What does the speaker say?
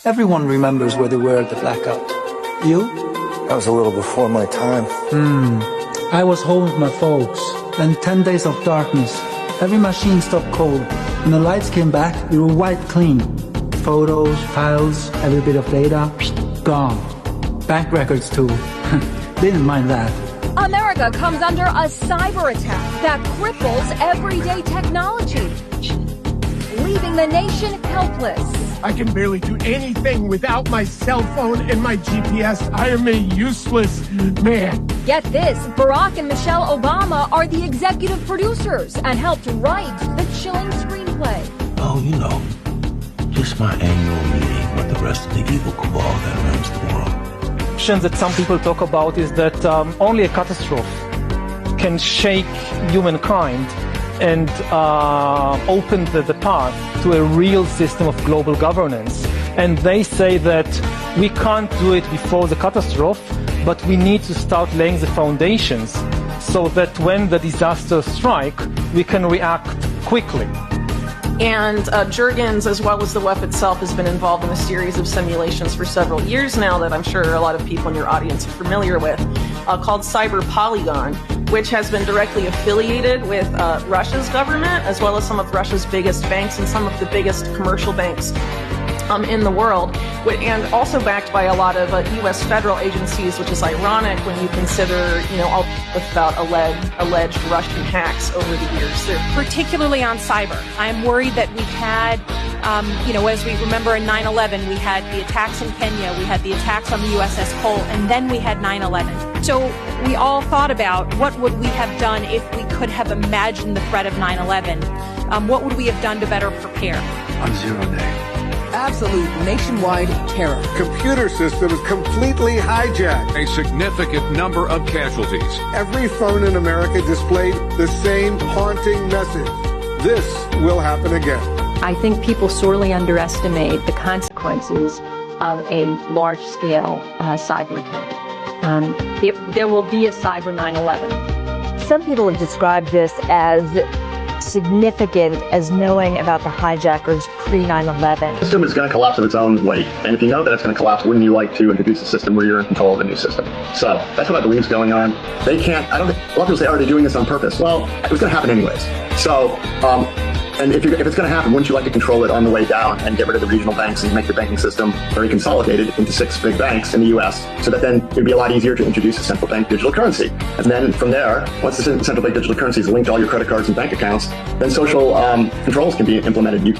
Everyone remembers where they were at the blackout. You? That was a little before my time. I was home with my folks. Then 10 days of darkness. Every machine stopped cold. When the lights came back, we were wiped clean. Photos, files, every bit of data, gone. Bank records too. Didn't mind that. America comes under a cyber attack that cripples everyday technology, leaving the nation helpless. I can barely do anything without my cell phone and my GPS. I am a useless man. Get this, Barack and Michelle Obama are the executive producers and helped write the chilling screenplay. Oh, you know, just my annual meeting with the rest of the evil cabal that runs the world. That some people talk about is that only a catastrophe can shake humankind and open the path to a real system of global governance. And they say that we can't do it before the catastrophe, but we need to start laying the foundations so that when the disasters strike, we can react quickly. And Jurgens, as well as the WEF itself, has been involved in a series of simulations for several years now that I'm sure a lot of people in your audience are familiar with, called Cyber Polygon, which has been directly affiliated with Russia's government, as well as some of Russia's biggest banks and some of the biggest commercial banks in the world, and also backed by a lot of U.S. federal agencies, which is ironic when you consider, all about alleged Russian hacks over the years. Particularly on cyber, I'm worried that we've had, as we remember in 9/11, we had the attacks in Kenya, we had the attacks on the USS Cole, and then we had 9/11. So we all thought about what would we have done if we could have imagined the threat of 9/11. What would we have done to better prepare? On 0 day. Absolute nationwide terror. Computer systems completely hijacked. A significant number of casualties. Every phone in America displayed the same haunting message. This will happen again. I think people sorely underestimate the consequences of a large-scale cyber attack. There will be a cyber 9/11. Some people have described this as significant as knowing about the hijackers pre-9/11. The system is going to collapse of its own weight, and if you know that it's going to collapse, wouldn't you like to introduce a system where you're in control of the new system? So that's what I believe is going on. They can't, a lot of people say, are they doing this on purpose? Well, it was going to happen anyways. So, and if it's going to happen, wouldn't you like to control it on the way down and get rid of the regional banks and make your banking system very consolidated into 6 big banks in the U.S. so that then it'd be a lot easier to introduce a central bank digital currency. And then from there, once the central bank digital currency is linked to all your credit cards and bank accounts, then social controls can be implemented.